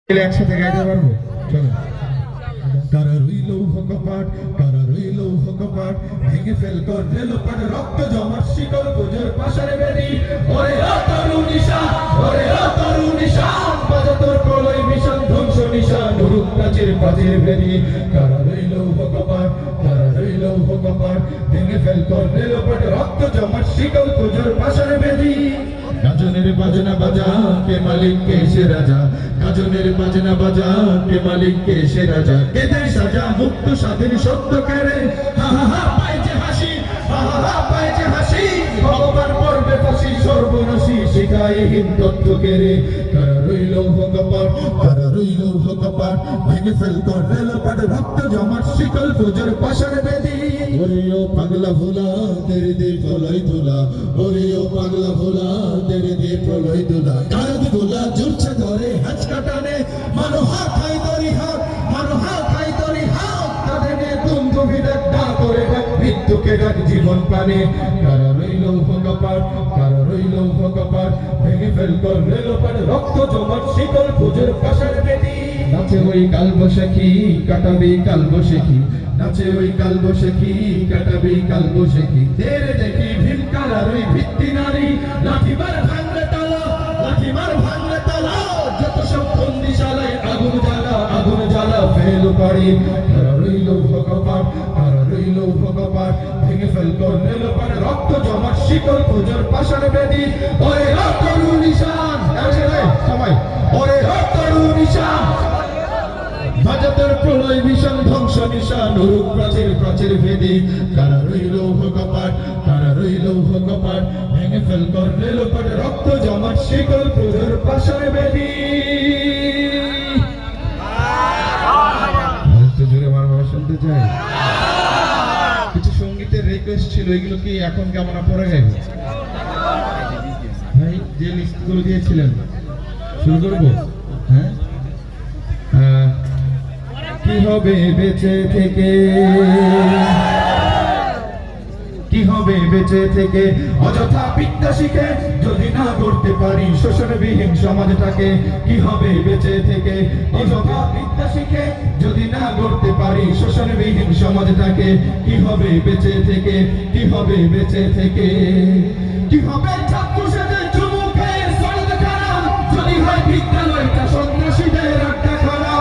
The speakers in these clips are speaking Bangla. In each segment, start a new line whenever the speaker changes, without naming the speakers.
একসাথে গাইতে পারবো? চলো। কারা রইল কপাট, কারা রইল কপাট, ভেঙে ফেল কর রেলপাট, রক্ত জমার শিকল গুজর পাশার বেদি। ওরে ও তরুণ নিশান, ওরে ও তরুণ নিশান, বাজা তোর প্রলয় মিশন ধ্বংস নিশান, নুরুক প্রাচীর প্রাচীর বেদি। কারা রইল কপাট, কারা রইল কপাট, ভেঙে ফেল কর রেলপাট, রক্ত জমার শিকল গুজর পাশার বেদি। গাজনের বাজনা বাজা, কে মালিক কে সে রাজা, গাজনের বাজনা বাজা, কে মালিক কে সে রাজা, কেঁদে সাজা মুক্ত স্বাধীন সত্য কেড়ে, হা হা হা পায় যে হাসি, হা হা হা পায় যে হাসি, ভগবান পর্বে ফাঁসি সর্বনাশী শিখায় হিন তত্ত্ব কেড়ে। কারা রইল কপাট, কারা রইল কপাট, ভেঙে ফেল কর রেলপাট, রক্ত জমার শিকল গুজর পাশার বেদি। ওরে ও পাগলা ভোলা তেরে দে প্রলয় তোলা, ওরে ও পাগলা ভোলা তেরে দে প্রলয় তোলা, কারদ গোলা জুড়ছে ধরে হাঁচ কাটানে, মানো হাত খাই দরি হাত, মানো হাত খাই দরি হাত, তাদেরকে তুমতো বিদাক ডা করে ডাক, মৃত্যুকে ডাক জীবন প্রাণে। কারা রইল কপাট, কারা রইল কপাট, ভেঙে ফেল কর রেলপাট, রক্ত জমার শিকল গুজর পাশার বেদি। নাচে ওই কাল বৈশাখী, কাটাবি কাল বৈশাখী, নাচে ওই কাল বৈশাখী, কাটাবি কাল বৈশাখী, তেরে দেখি ভীম কালার ওই ভিত্তি নারী, লাঠিমার ভাঙলে তালা, লাঠিমার ভাঙলে তালা, যত সব বন্দিশালায় আগুন জ্বালা, আগুন জ্বালা ফেল পাড়ি। কারা রইল কপাট, কারা রইল কপাট, ভেঙে ফেল কর রেলপাট, রক্ত জমার শিকল গুজর পাশার বেদি। ওরে ও তরুণ নিশান, সবাই ওরে ও তরুণ নিশান, বাজাতের প্রলয় ভীষণ ধ্বংস নিশান, নুরুক প্রাচীর প্রাচীর ভেদি। কারা রইল কপাট, কারা রইল কপাট, ভেঙে ফেল কর রেলপাট, রক্ত জমাট শিকল গুজর পাশার বেদি। জোরে মারবা শুনতে চাই। কিছু সঙ্গীতের রিকোয়েস্ট ছিল, এগুলো কি এখন কেমন পড়ে গেল ভাই? যে লিস্ট গুলো দিয়েছিলেন শুরু করবো? হ্যাঁ, কি হবে বেঁচে থেকে, কি হবে বেঁচে থেকে, অযথা বিদ্যা শিখে যদি না করতে পারি শোষণবিহীন সমাজটাকে। কি হবে বেঁচে থেকে, অযথা বিদ্যা শিখে যদি না করতে পারি শোষণবিহীন সমাজটাকে। কি হবে বেঁচে থেকে, কি হবে বেঁচে থেকে, কি হবে ছাত্র সেজে যুবকের সরদ খানা, যদি হয় বিদ্যালয়টা সন্ত্রাসীদের আড্ডা খানা।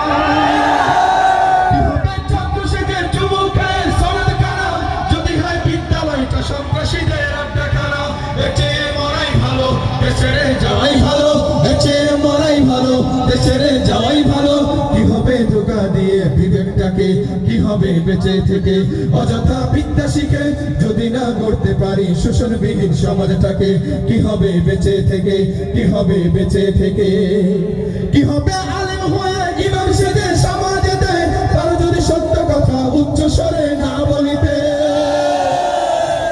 সন্ত্রাসীদের আড্ডা খানা, এতে মরাই ভালো, দেশেরে যাওয়াই ভালো, এতে মরাই ভালো, দেশেরে যাওয়াই ভালো। কি হবে ধোঁকা দিয়ে বিবেকটাকে, কি হবে বেঁচে থেকে, অযথা বিদ্যা শিখে যদি না করতে পারি শোষণবিহীন সমাজটাকে। কি হবে বেঁচে থেকে, কি হবে বেঁচে থেকে, কি হবে আলেম হয়ে ইমাম সেজে সমাজেতে, তার যদি সত্য কথা উচ্চ স্বরে না বলিতে।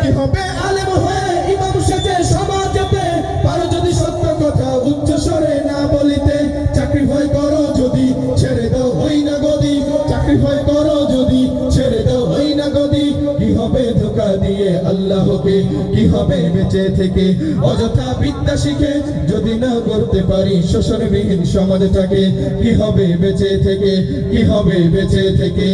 কি হবে আলেম হয়ে ইমাম সেজে সমাজেতে, পারো যদি সত্য কথা উচ্চ স্বরে না বলিতে। চাকরি ভয় করো যদি ছেড়ে দাও হই না গদি, চাকরি ভয় করো যদি ছেড়ে দাও হই না গদি। কি হবে ধোঁকা দিয়ে আল্লাহকে, কি হবে বেঁচে থেকে, অযথা বিদ্যা শিখে যদি না করতে পারি শোষণবিহীন সমাজটাকে। কি হবে বেঁচে থেকে, কি হবে বেঁচে থেকে।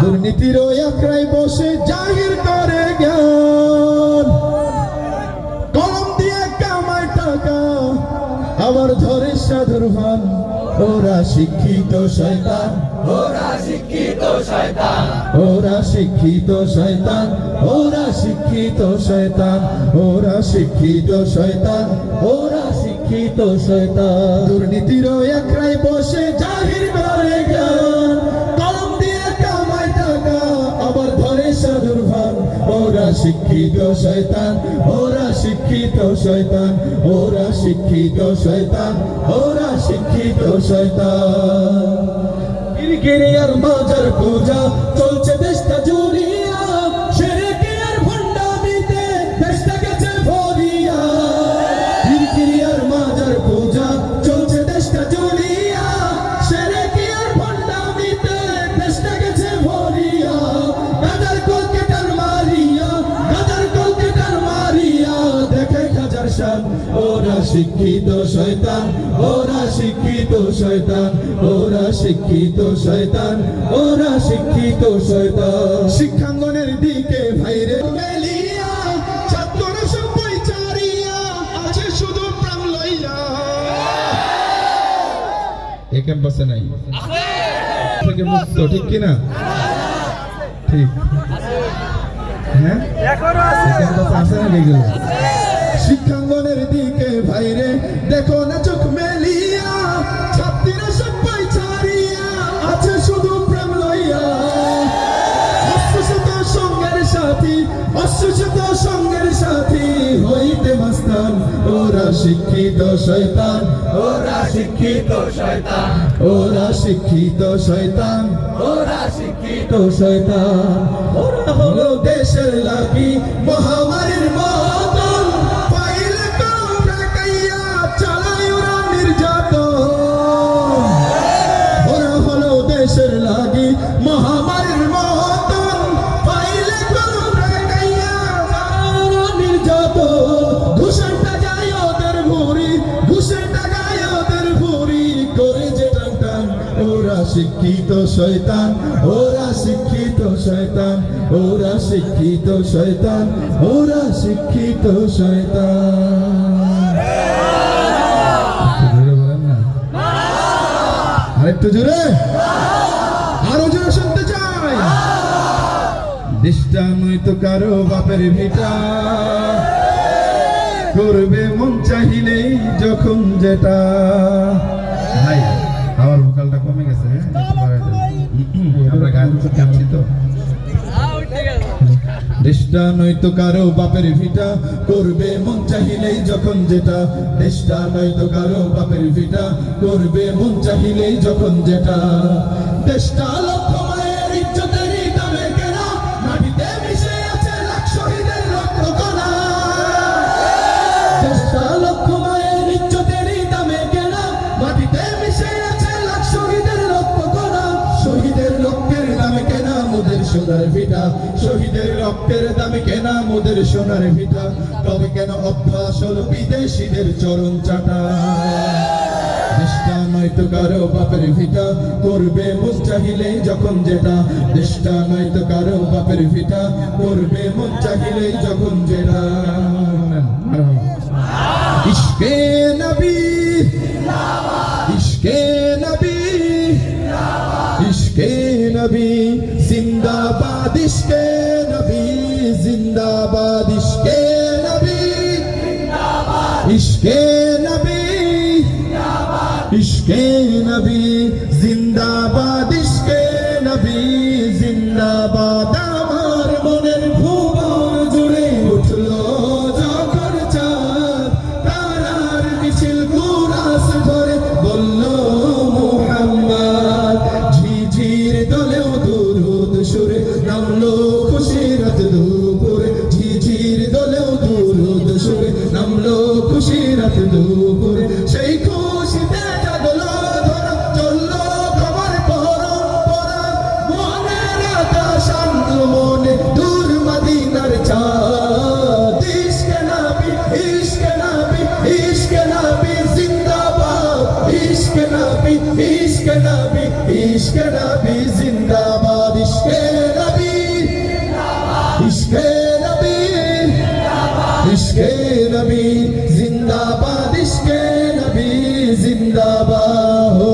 দুর্নীতির আখড়ায় বসে জাহির করে জ্ঞান, কলম দিয়ে কামায় টাকা আবার ধরে সাধুর ভান। ওরা শিক্ষিত শয়তান, ওরা শিক্ষিত শয়তান, ওরা শিক্ষিত শয়তান, ওরা শিক্ষিত শয়তান, ওরা শিক্ষিত শয়তান, ওরা শিক্ষিত শয়তান। দুর্নীতির আখড়ায় বসে জাহির করে জ্ঞান, কলম দিয়ে কামায় টাকা আবার ধরে সাধুর ভান। ওরা শিক্ষিত শয়তান, ওরা শিক্ষিত শয়তান, ওরা শিক্ষিত শয়তান, ওরা শিক্ষিত শয়তান। কিরকিরিয়ার মাজার পূজা চলছে দেশটা জুড়িয়া, শিরকে আর ভণ্ডামিতে দেশটা গেছে ভরিয়া। কিরকিরিয়ার মাজার পূজা চলছে দেশটা জুড়িয়া, শিরকে আর ভণ্ডামিতে দেশটা গেছে ভরিয়া। গাজার কলকেটার মারিয়া, গাজার কলকেটার মারিয়া, দেখে হাজার শয়তান, ওরা শিক্ষিত শয়তান, ওরা শিক্ষিত শয়তান, ওরা শিক্ষিত শয়তান, ওরা শিক্ষিত শয়তান। শিক্ষাঙ্গনের দিকে ভাইরে মেলিয়া, ছাত্ররা সবাই চারিয়া, আছে শুধু প্রাণ লইয়া। এই ক্যাম্পাসে নাই থেকে মুক্ত, ঠিক কিনা? ঠিক, হ্যাঁ, আছে না? দেখলো শিক্ষাঙ্গনের দিকে ভাইরে দেখো না চোখ মেলিয়া, ছাত্রীরা সবাই ছাড়িয়া, আছে শুধু প্রেম লইয়া। অশ্বশত সঙ্গের সাথী, অশ্বশত সঙ্গের সাথী হইতে মাস্তান, ওরা শিক্ষিত শয়তান, ওরা শিক্ষিত শয়তান, ওরা শিক্ষিত শয়তান, ওরা শিক্ষিত শয়তান। ওরা হলো দেশের লাগি মহামারীর মতন, পাইলে কাউরে কাইয়া চালায় ওরা নির্যাতন। ওরা হলো দেশের লাগি মহামারীর মতন, পাইলে কাউরে কাইয়া চালায় ওরা নির্যাতন। ঘুষের টাকায় ওদের ভুরি, ঘুষের টাকায় ওদের ভুরি করে যে টান। ওরা শিক্ষিত শয়তান, ওরা শিক্ষিত শয়তান, ওরা শিক্ষিত শয়তান, ওরা শিক্ষিত শয়তান। জোরে বলেন না, আরেকটু জোরে, আরো জোরে শুনতে চাই। দেশটা নয়তো কারো বাপের ভিটা, করবে মন চাহিলেই যখন যেটা। ভাই আমার ভোকালটা কমে গেছে, আমরা গান গাচ্ছি তো। দেশটা নয়তো কারো বাপের ভিটা, করবে মন চাহিলেই যখন যেটা। দেশটা নয়তো কারো বাপের ভিটা, করবে মন চাহিলেই যখন যেটা। দেশটা লক্ষ মায়ের ইজ্জতেরই দামে কেনা, মাটিতে মিশে আছে লাখ শহীদের রক্ত কণা। দেশটা লক্ষ মায়ের ইজ্জতেরই দামে কেনা, মাটিতে মিশে আছে লাখ শহীদের রক্ত কণা। শহীদের রক্তের দামে কেনা মোদের সোনার ভিটা, শহীদের রক্তের দামে কেনা মোদের সোনার ভিটা। তবে কেন অভ্যাস হলো বিদেশিদের চরণ চাটা। দেশটা নয়তো কারো বাপের ভিটা, করবে মন চাহিলেই যখন যেটা। দেশটা নয়তো কারো বাপের ভিটা, করবে মন চাহিলেই যখন যেটা। ইশকে নবী, ইশকে নবী, ইশকে নবী জিন্দাবাদ, ইশকে নবী জিন্দাবাদ, ইশকে নবী ইশকে নবী, ইশকে নবী জিন্দাবাদ, ইশকে নবী জিন্দাবাদ। আমার মনের ভুবন জুড়ে উঠলো যখন চাঁদ, তারার মিছিল কুরাস ধরে বলল মুহাম্মদ। ঝিঝির দলেও দুরুদ সুরে নামলো খুশির রাত দুপুরে, ঝিঝির দলেও দুরুদ সুরে নামলো খুশির রাত দুপুরে। সেই খুশিতে জাগলো ধরা, চললো খবর পরম্পরা, মনের আকাশ আনলো মনে দূর মদিনার চাঁদ। ইশকে নবী, ইশকে নবী, ইশকে নবী জিন্দাবাদ, ইশকে নবী, ইশকে নবী, ইশকে নবী জিন্দাবাদ, ইশকে নবী, ইশকে নবী, ইশকে নবী জিন্দাবাদ, ইশকে নবী জিন্দাবাদ। ও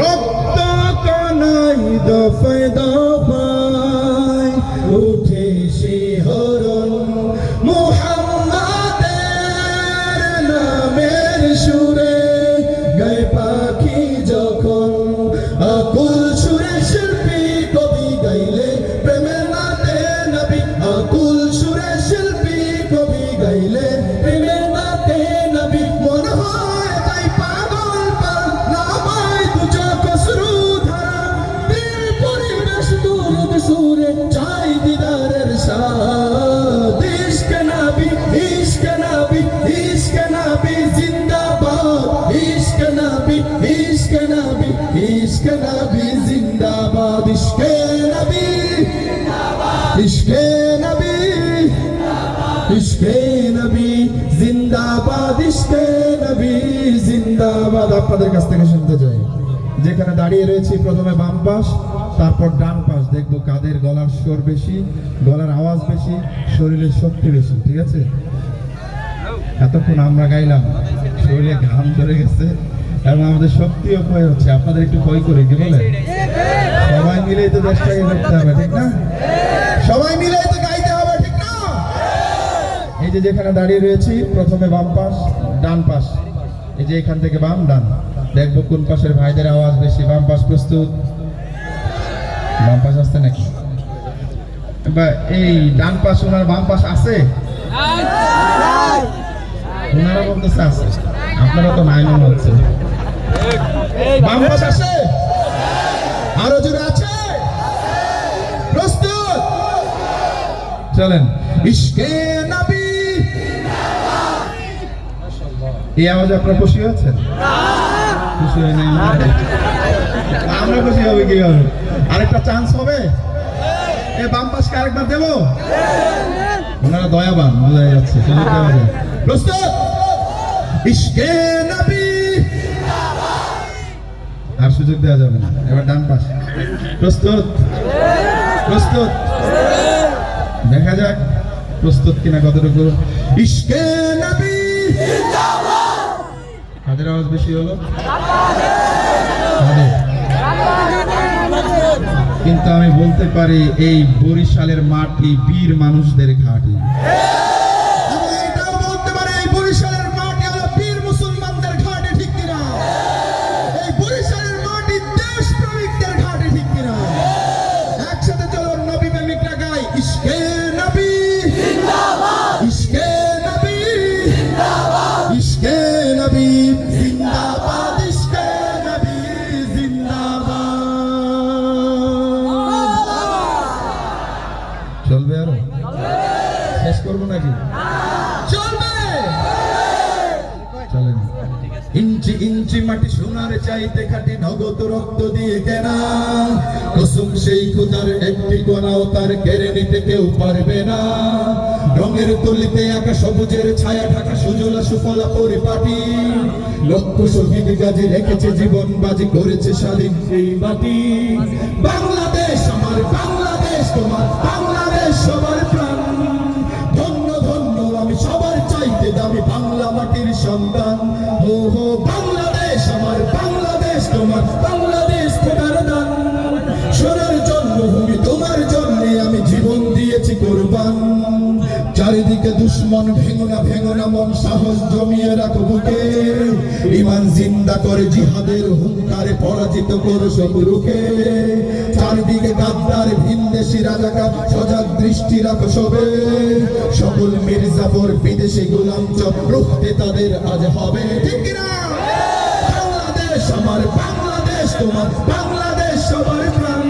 রক্ত কানাই দফায় দফায় উঠে শিহরণ, মুহাম্মাদের নামের সুরে গায়ে পাখি জিন্দাবাদ আপনাদের কাছ থেকে শুনতে চাই। যেখানে দাঁড়িয়ে রয়েছি প্রথমে বাম পাশ, তারপর ডান পাশ, দেখবো কাদের গলার স্বর বেশি, গলার আওয়াজ বেশি, শরীরের শক্তি বেশি। ঠিক আছে? এতক্ষণ আমরা গাইলাম, শরীরে ঘাম ধরে গেছে এবং আমাদের শক্তিও ক্ষয় হচ্ছে। আপনাদের একটু ক্ষয় করে কি বলে? সবাই মিলেই তো দেশটাকে করতে হবে, ঠিক না? সবাই মিলেই তো গাইতে হবে, ঠিক না? এই যে যেখানে দাঁড়িয়ে রয়েছি প্রথমে বাম পাশ, ডান পাশ, এই যে এখান থেকে বাম ডান, দেখবো কোন পাশের ভাইদের আওয়াজ বেশি। বাম পাশ প্রস্তুত? বাম পাশ আসছে নাকি? এই ডান পাশ ওনার বাম পাশ আছে? ওনারা বলতেছে আছে, আপনারা তো নাই মনে হচ্ছে। বাম পাশ আছে? আরো জোরে আছে? প্রস্তুত? চলেন। ইশকে নবী। এই আওয়াজে আপনারা খুশি হয়েছেন? খুশি হয় নাই? আমরা খুশি হবে কিভাবে? আরেকটা চান্স হবে? এই বাম পাশকে আরেকবার দেবো? ওনারা দয়াবান, বোঝা যাচ্ছে। সুযোগ দেওয়া যায়। প্রস্তুত? ইশকে নবী। আর সুযোগ দেওয়া যাবে না। এবার ডান পাশ। প্রস্তুত? প্রস্তুত? দেখা যাক প্রস্তুত কিনা কতটুকু। ইশকে নবী। কাদের আওয়াজ বেশি হলো? কিন্তু আমি বলতে পারি এই বরিশালের মাটি বীর মানুষদের ঘাঁটি। চলবে আরো? শেষ করবো নাকি? চলবে। চলেন। ইঞ্চি ইঞ্চি মাটি সোনার চাইতে খাটি, নগদ রক্ত দিয়ে কেনা, কসম সেই খোদার একটি কোনাও তার কেড়ে নিতে কেউ পারবে না। রঙের তুলিতে আঁকা সবুজের ছায়া ঢাকা সুজলা সুফলা পরিপাটি, লক্ষ শহীদ গাজী রেখেছে জীবন বাজি, করেছে স্বাধীন এই মাটি। বাংলাদেশ আমার, বাংলাদেশ তোমার, বাংলাদেশ সবার প্রাণ। ধন্য ধন্য আমি সবার চাইতে দামি বাংলা মাটির সন্তান। ও হো বাংলাদেশ আমার, বাংলাদেশ তোমার, বাংলাদেশ খোদার দান। সোনার জন্মভূমি তোমার জন্যে আমি জীবন দিয়েছি কোরবান। চারিদিকে দুশ্মন ভেঙো না মন, সাহস জমিয়ে রাখো বুকে। ঈমান জিন্দা করে জিহাদের হুঙ্কারে পরাজিত করো শত্রুকে। চারিদিকে গাদ্দার ভিনদেশি রাজাকার, সজাগ দৃষ্টি রাখো সবে। সকল মির্জাফর বিদেশি গোলাম চপ রুখতে তাদের আজ হবে, ঠিক না? বাংলাদেশ আমার, বাংলাদেশ তোমার, বাংলাদেশ সবার প্রাণ।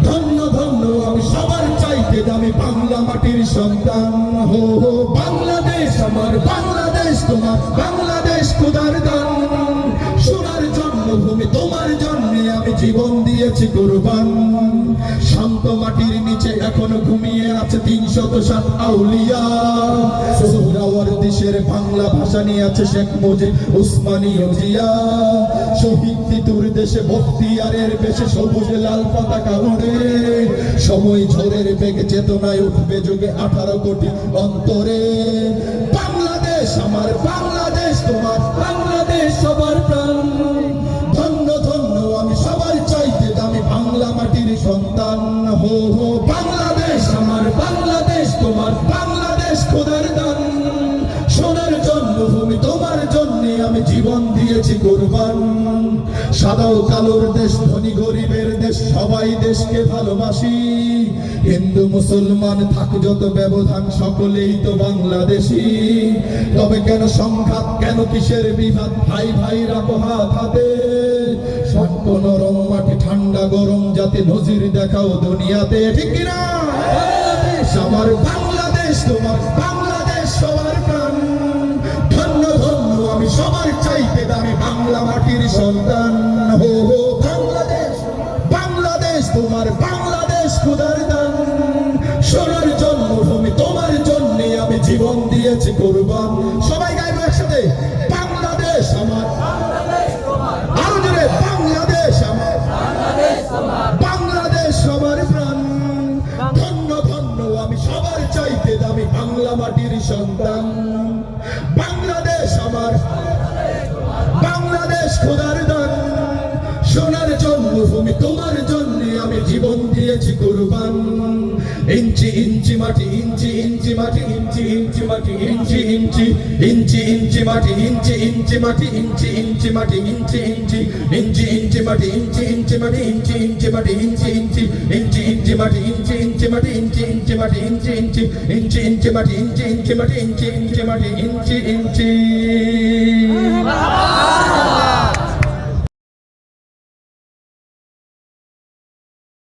ধন্য ধন্য আমি সবার চাইতে দামি বাংলা মাটির সন্তান। হো হো বাংলাদেশ আমার, বাংলাদেশ তোমার, বাংলাদেশ খোদার দান। সোনার জন্মভূমি তোমার জন্যে আমি জীবন দিয়েছি কোরবান। শান্ত মাটির নিচে এখনো ঘুমিয়ে আছে ৩০৭ আউলিয়া। সোহরাওয়ার্দীর বাংলা ভাষা নিয়ে আছে শেখ মুজিব, উসমানী ও জিয়া। শহীদ তিতুর দেশে বখতিয়ারের বেশে সবুজ লাল পতাকা উড়ে। সময় ঝড়ের বেগে চেতনায় উঠবে যুগে 18 কোটি অন্তরে। বাংলাদেশ আমার, বাংলাদেশ তোমার, বাংলাদেশ সবার প্রাণ। ধন্য ধন্য আমি সবার চাইতে দামি বাংলা মাটির সন্তান। হো হো বাংলাদেশ আমার, বাংলাদেশ তোমার, বাংলাদেশ খোদার দান। সোনার জন্মভূমি তোমার জন্যে আমি জীবন দিয়েছি কোরবান। সাদা ও কালোর দেশ, ধনী গরিবের দেশ, সবাই দেশকে ভালোবাসি। হিন্দু মুসলমান থাক যত ব্যবধান, সকলেই তো বাংলাদেশি। তবে কেন সংঘাত, কেন কিসের বিভাদ, ভাই ভাই রাখো হাত হাতে। শক্ত নরম মাটি, ঠান্ডা গরম যাতে নজির দেখাও দুনিয়াতে, ঠিক কিনা? বাংলাদেশ আমার, বাংলাদেশ তোমার, বাংলাদেশ সবার প্রাণ। ধন্য ধন্য আমি সবার চাইতে দামি বাংলা মাটির সন্তান। হো হো বাংলাদেশ, বাংলাদেশ তোমার, বাংলাদেশ খোদার দান। সোনার জন্মভূমি তোমার জন্যে আমি জীবন দিয়েছি কোরবান। সবাই গাইবো একসাথে, বাংলাদেশ আমার। ভূমি তোমার জন্য আমি জীবন দিয়েছি কুরবান ইঞ্চি ইঞ্চি মাটি ইঞ্চি ইঞ্চি মাটি ইঞ্চি ইঞ্চি মাটি ইঞ্চি ইঞ্চি ইঞ্চি ইঞ্চি মাটি ইঞ্চি ইঞ্চি মাটি ইঞ্চি ইঞ্চি মাটি ইঞ্চি ইঞ্চি ইঞ্চি ইঞ্চি মাটি ইঞ্চি ইঞ্চি মাটি ইঞ্চি ইঞ্চি মাটি ইঞ্চি ইঞ্চি ইঞ্চি ইঞ্চি মাটি ইঞ্চি ইঞ্চি মাটি ইঞ্চি ইঞ্চি মাটি ইঞ্চি ইঞ্চি ইঞ্চি ইঞ্চি মাটি ইঞ্চি ইঞ্চি মাটি ইঞ্চি ইঞ্চি মাটি ইঞ্চি ইঞ্চি